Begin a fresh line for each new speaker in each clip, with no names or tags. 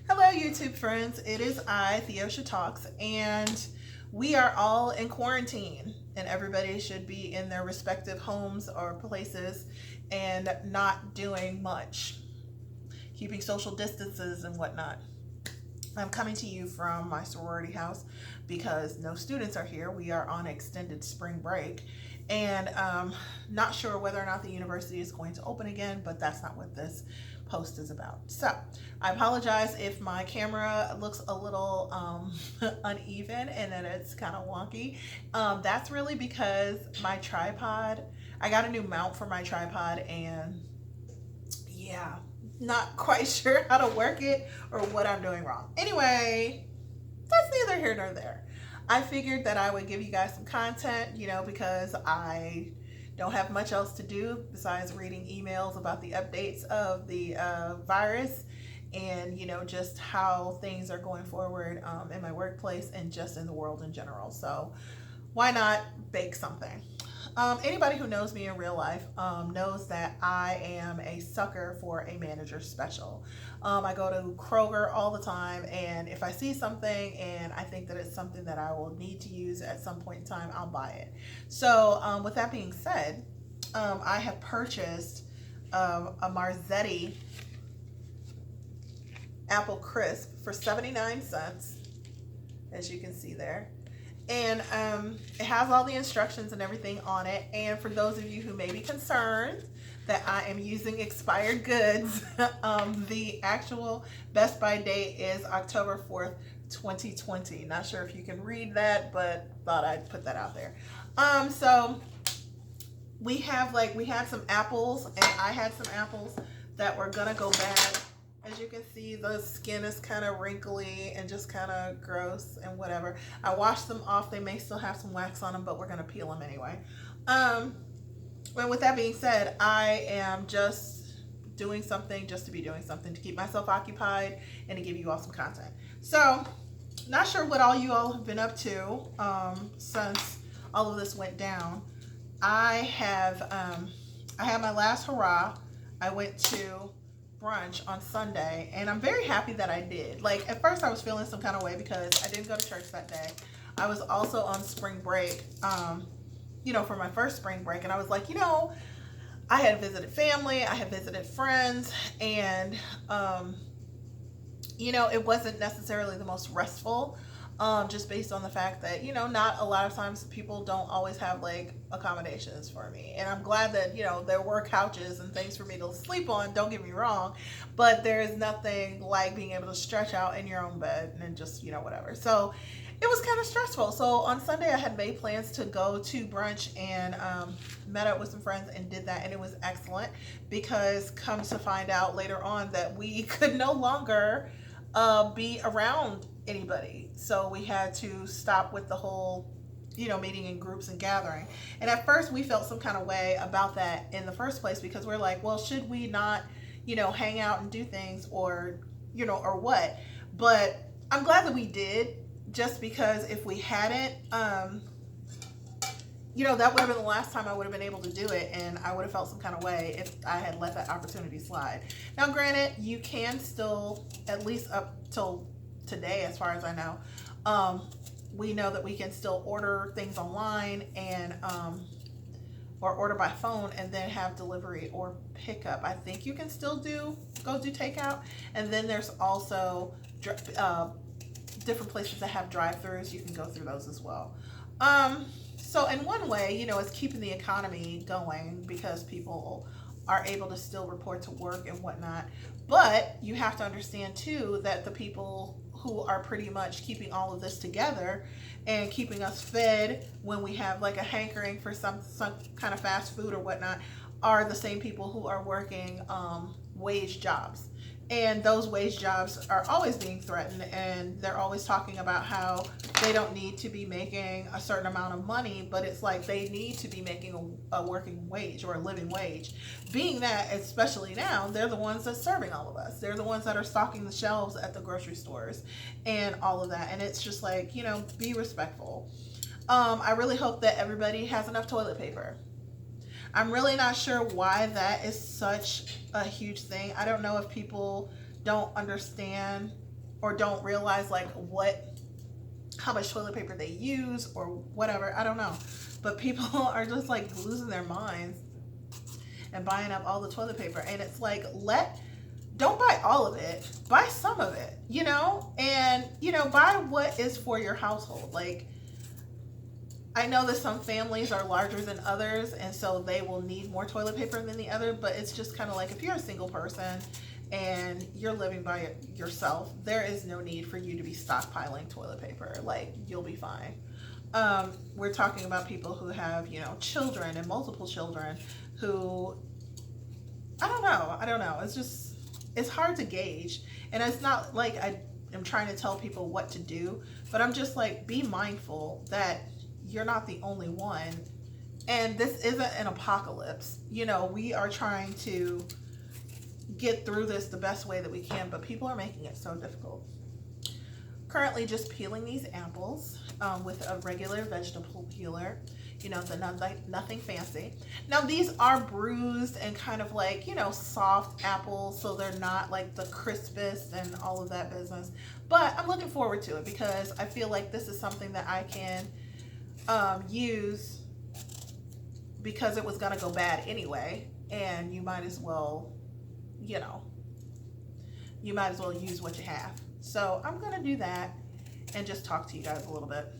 Hello, YouTube friends. It is I, Theosha Talks, and we are all in quarantine, and everybody should be in their respective homes or places and not doing much, keeping social distances and whatnot. I'm coming to you from my sorority house because no students are here. We are on extended spring break, and not sure whether or not the university is going to open again, but that's not what this post is about. So I apologize if my camera looks a little uneven and that it's kind of wonky. That's really because my tripod, I got a new mount for my tripod, and yeah, not quite sure how to work it or what I'm doing wrong. Anyway, that's neither here nor there. I figured that I would give you guys some content, because I don't have much else to do besides reading emails about the updates of the virus and, just how things are going forward in my workplace and just in the world in general. So, why not bake something? Anybody who knows me in real life knows that I am a sucker for a manager special. I go to Kroger all the time, and if I see something and I think that it's something that I will need to use at some point in time, I'll buy it. So, with that being said, I have purchased a Marzetti apple crisp for 79 cents, as you can see there. And it has all the instructions and everything on it. And for those of you who may be concerned that I am using expired goods, the actual Best By date is October 4th, 2020. Not sure if you can read that, but thought I'd put that out there. So we had some apples, and I had some apples that were gonna go bad. As you can see, the skin is kind of wrinkly and just kind of gross and whatever. I washed them off. They may still have some wax on them, but we're going to peel them anyway. And with that being said, I am just doing something just to be doing something to keep myself occupied and to give you all some content. So, not sure what all you all have been up to since all of this went down. I had my last hurrah. I went to brunch on Sunday, and I'm very happy that I did. Like, at first I was feeling some kind of way because I didn't go to church that day. I was also on spring break, for my first spring break, and I was like, I had visited family, I had visited friends, and it wasn't necessarily the most restful, just based on the fact that, not a lot of times people don't always have like accommodations for me. And I'm glad that, there were couches and things for me to sleep on, don't get me wrong, but there is nothing like being able to stretch out in your own bed and just, whatever. So it was kind of stressful. So on Sunday I had made plans to go to brunch and met up with some friends and did that, and it was excellent because come to find out later on that we could no longer be around anybody. So we had to stop with the whole, meeting in groups and gathering. And at first we felt some kind of way about that in the first place because we're like, well, should we not, hang out and do things or, or what? But I'm glad that we did, just because if we hadn't, that would have been the last time I would have been able to do it, and I would have felt some kind of way if I had let that opportunity slide. Now, granted, you can still, at least up till today, as far as I know, we know that we can still order things online and or order by phone and then have delivery or pickup. I think you can still go do takeout, and then there's also different places that have drive-throughs. You can go through those as well. So in one way, it's keeping the economy going because people are able to still report to work and whatnot. But you have to understand too that the people who are pretty much keeping all of this together and keeping us fed when we have like a hankering for some kind of fast food or whatnot are the same people who are working wage jobs. And those wage jobs are always being threatened, and they're always talking about how they don't need to be making a certain amount of money, but it's like they need to be making a working wage or a living wage. Being that, especially now, they're the ones that's serving all of us. They're the ones that are stocking the shelves at the grocery stores and all of that. And it's just like, be respectful. I really hope that everybody has enough toilet paper. I'm really not sure why that is such a huge thing. I don't know if people don't understand or don't realize like how much toilet paper they use or whatever. I don't know. But people are just like losing their minds and buying up all the toilet paper. And it's like, don't buy all of it, buy some of it, and, buy what is for your household. Like, I know that some families are larger than others, and so they will need more toilet paper than the other, but it's just kind of like if you're a single person and you're living by yourself, there is no need for you to be stockpiling toilet paper. Like, you'll be fine. We're talking about people who have, children and multiple children who, I don't know. It's hard to gauge. And it's not like I am trying to tell people what to do, but I'm just like, be mindful that you're not the only one. And this isn't an apocalypse. We are trying to get through this the best way that we can, but people are making it so difficult. Currently just peeling these apples with a regular vegetable peeler, nothing fancy. Now these are bruised and kind of like, soft apples, so they're not like the crispest and all of that business, but I'm looking forward to it because I feel like this is something that I can use, because it was going to go bad anyway, and you might as well use what you have. So I'm going to do that and just talk to you guys a little bit.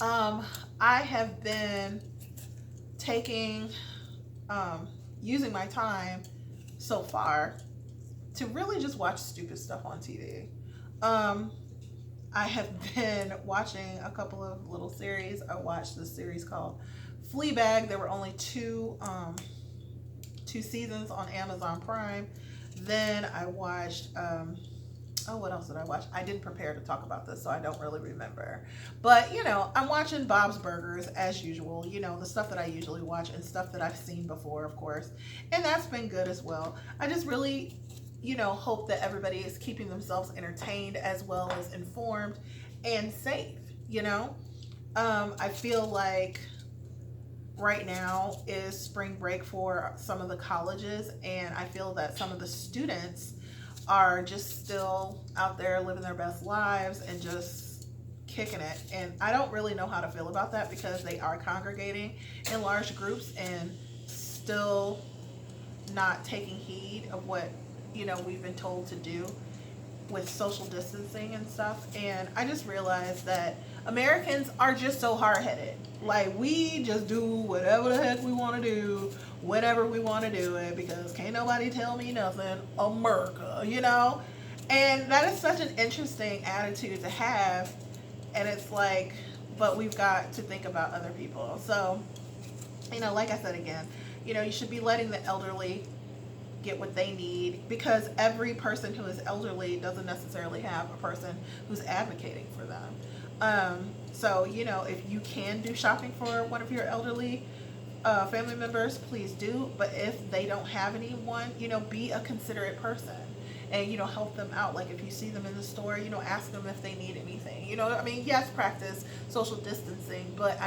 I have been using my time so far to really just watch stupid stuff on TV. I have been watching a couple of little series. I watched this series called Fleabag. There were only two seasons on Amazon Prime. Then I watched, what else did I watch? I didn't prepare to talk about this, so I don't really remember. But, I'm watching Bob's Burgers as usual, the stuff that I usually watch and stuff that I've seen before, of course. And that's been good as well. I just really, hope that everybody is keeping themselves entertained as well as informed and safe, I feel like right now is spring break for some of the colleges, and I feel that some of the students are just still out there living their best lives and just kicking it. And I don't really know how to feel about that, because they are congregating in large groups and still not taking heed of what we've been told to do with social distancing and stuff. And I just realized that Americans are just so hard-headed. Like, we just do whatever the heck we want to do, whenever we want to do it, because can't nobody tell me nothing, America, And that is such an interesting attitude to have. And it's like, but we've got to think about other people. So, like I said again, you should be letting the elderly get what they need, because every person who is elderly doesn't necessarily have a person who's advocating for them. So, if you can do shopping for one of your elderly family members, please do. But if they don't have anyone, be a considerate person and, help them out. Like, if you see them in the store, ask them if they need anything. Yes, practice social distancing, but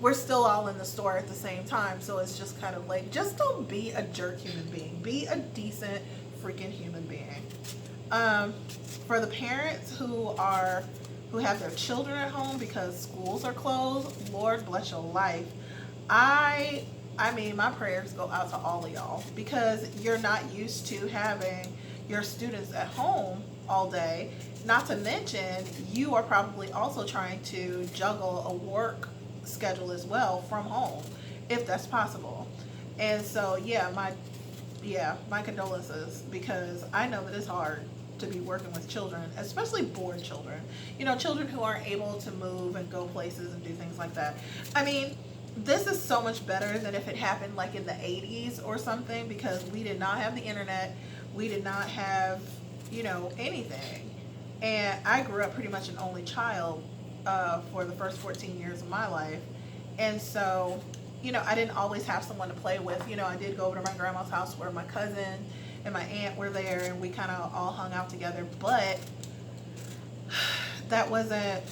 we're still all in the store at the same time. So it's just kind of like, just don't be a jerk human being. Be a decent freaking human being. For the parents who have their children at home because schools are closed, Lord bless your life. My prayers go out to all of y'all, because you're not used to having your students at home all day. Not to mention, you are probably also trying to juggle a work schedule as well from home, if that's possible. And so, my condolences, because I know that it's hard to be working with children, especially bored children. Children who aren't able to move and go places and do things like that. This is so much better than if it happened like in the 80s or something, because we did not have the internet. We did not have, anything. And I grew up pretty much an only child for the first 14 years of my life. And so, I didn't always have someone to play with. I did go over to my grandma's house where my cousin and my aunt were there, and we kind of all hung out together. But that wasn't,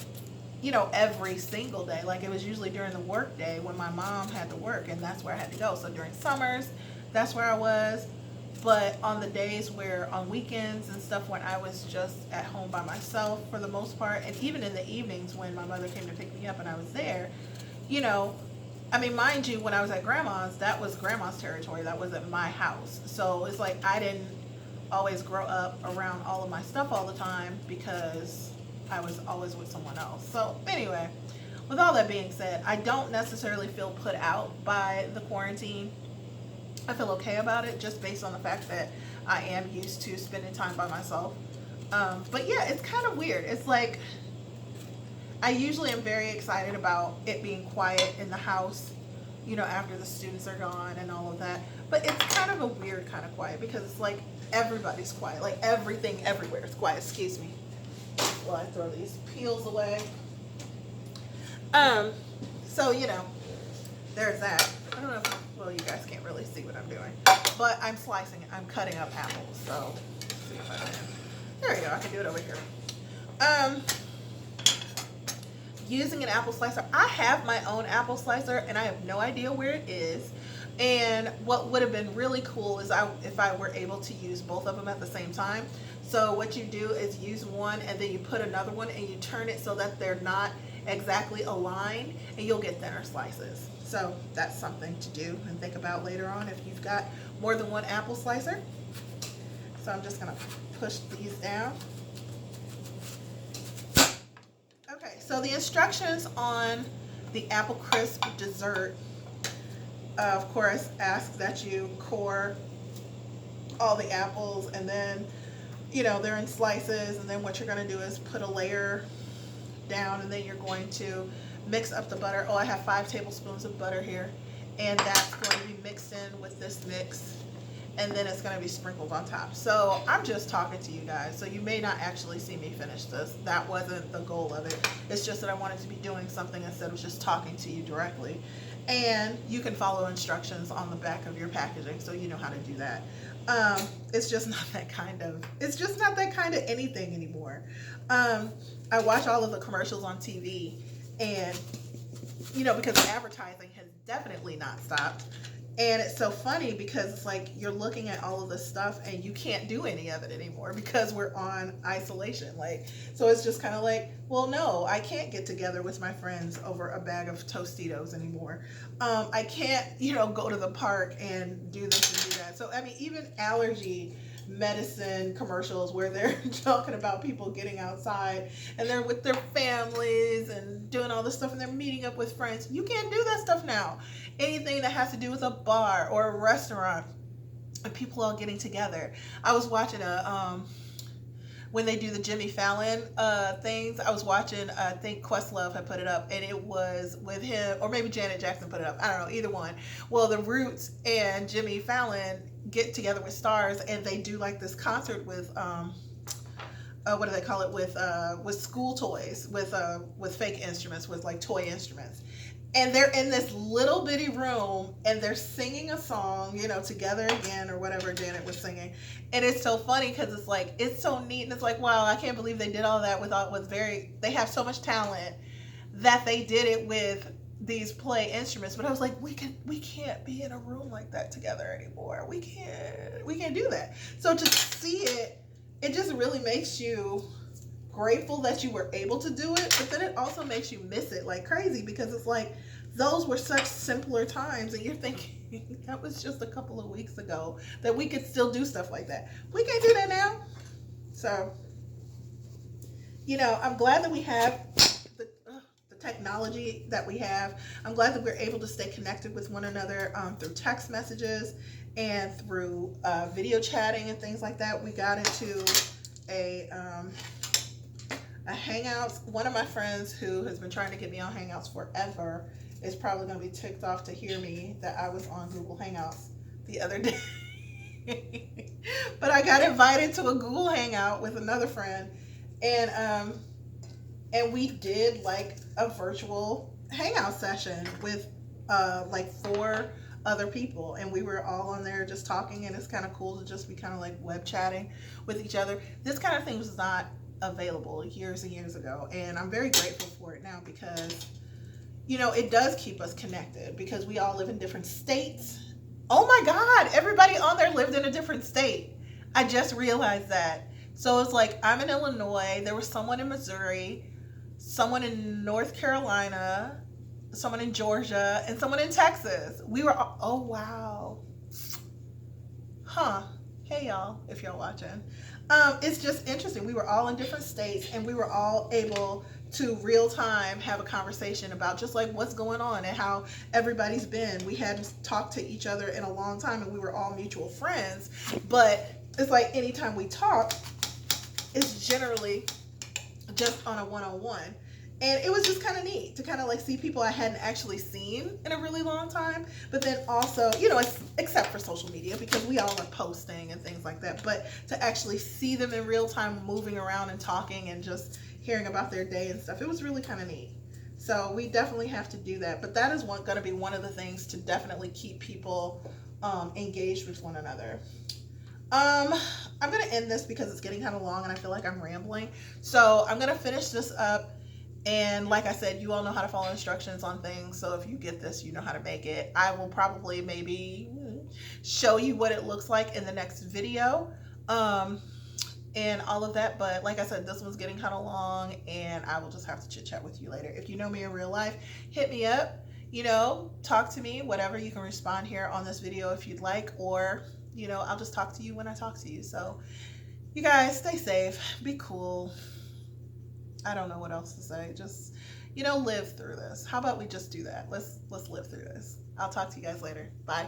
every single day. Like, it was usually during the work day when my mom had to work, and that's where I had to go. So during summers, that's where I was. But on the days where, on weekends and stuff, when I was just at home by myself for the most part, and even in the evenings when my mother came to pick me up and I was there, you know, I mean, mind you, when I was at grandma's, that was grandma's territory. That wasn't my house. So it's like I didn't always grow up around all of my stuff all the time because I was always with someone else. So anyway, with all that being said, I don't necessarily feel put out by the quarantine. I feel okay about it just based on the fact that I am used to spending time by myself. But yeah, it's kind of weird. It's like I usually am very excited about it being quiet in the house, you know, after the students are gone and all of that. But it's kind of a weird kind of quiet because it's like everybody's quiet. Like everything everywhere is quiet. Excuse me while I throw these peels away. So, you know, there's that. I don't know if, well, you guys can't really see what I'm doing. But I'm slicing it. I'm cutting up apples. So, let's see if I can. There we go. I can do it over here. Using an apple slicer. I have my own apple slicer and I have no idea where it is. And what would have been really cool is if I were able to use both of them at the same time. So what you do is use one and then you put another one and you turn it so that they're not exactly aligned and you'll get thinner slices. So that's something to do and think about later on if you've got more than one apple slicer. So I'm just gonna push these down. Okay, so the instructions on the apple crisp dessert, of course, ask that you core all the apples and then, you know, they're in slices, and then what you're going to do is put a layer down and then you're going to mix up the butter. Oh, I have 5 tablespoons of butter here, and that's going to be mixed in with this mix, and then it's going to be sprinkled on top. So I'm just talking to you guys, so you may not actually see me finish this. That wasn't the goal of it. It's just that I wanted to be doing something instead of just talking to you directly. And you can follow instructions on the back of your packaging, so you know how to do that. It's just not that kind of anything anymore. I watch all of the commercials on TV, and you know, because advertising has definitely not stopped. And it's so funny because it's like you're looking at all of this stuff and you can't do any of it anymore because we're on isolation. Like, so it's just kind of like, well, no, I can't get together with my friends over a bag of Tostitos anymore. I can't, you know, go to the park and do this and do that. So, I mean, even allergy medicine commercials where they're talking about people getting outside and they're with their families and doing all this stuff and they're meeting up with friends. You can't do that stuff now. Anything that has to do with a bar or a restaurant and people all getting together. I was watching when they do the Jimmy Fallon things, I was watching, I think Questlove had put it up, and it was with him, or maybe Janet Jackson put it up. I don't know, either one. Well, the Roots and Jimmy Fallon get together with stars, and they do like this concert with what do they call it, with school toys, with fake instruments, with like toy instruments. And they're in this little bitty room and they're singing a song, you know, Together Again or whatever Janet was singing. And it's so funny because it's like, it's so neat. And it's like, wow, I can't believe they did all that they have so much talent that they did it with these play instruments. But I was like, we can't be in a room like that together anymore. We can't do that. So to see it just really makes you grateful that you were able to do it, but then it also makes you miss it like crazy because it's like those were such simpler times and you're thinking that was just a couple of weeks ago that we could still do stuff like that. We can't do that now. So, you know, I'm glad that we have the technology that we have. I'm glad that we're able to stay connected with one another through text messages and through video chatting and things like that. We got into a Hangouts. One of my friends who has been trying to get me on Hangouts forever is probably going to be ticked off to hear me that I was on Google Hangouts the other day. But I got invited to a Google Hangout with another friend, and we did like a virtual Hangout session with like 4 other people, and we were all on there just talking, and it's kind of cool to just be kind of like web chatting with each other. This kind of thing was not available years and years ago, and I'm very grateful for it now because, you know, it does keep us connected because we all live in different states Oh my God, everybody on there lived in a different state. I just realized that. So it's like I'm in Illinois, there was someone in Missouri, someone in North Carolina, someone in Georgia, and someone in Texas. We were all, oh wow. Huh. Hey y'all, if y'all watching. It's just interesting. We were all in different states and we were all able to real time have a conversation about just like what's going on and how everybody's been. We hadn't talked to each other in a long time and we were all mutual friends. But it's like anytime we talk, it's generally just on a one-on-one. And it was just kind of neat to kind of like see people I hadn't actually seen in a really long time. But then also, you know, except for social media because we all are posting and things like that. But to actually see them in real time moving around and talking and just hearing about their day and stuff, it was really kind of neat. So we definitely have to do that. But that is going to be one of the things to definitely keep people engaged with one another. I'm going to end this because it's getting kind of long and I feel like I'm rambling. So I'm going to finish this up. And like I said, you all know how to follow instructions on things. So if you get this, you know how to make it. I will probably maybe show you what it looks like in the next video. And all of that. But like I said, this one's getting kind of long and I will just have to chit chat with you later. If you know me in real life, hit me up, you know, talk to me, whatever. You can respond here on this video if you'd like, or, you know, I'll just talk to you when I talk to you. So you guys stay safe, be cool. I don't know what else to say. Just, you know, live through this. How about we just do that? Let's live through this. I'll talk to you guys later. Bye.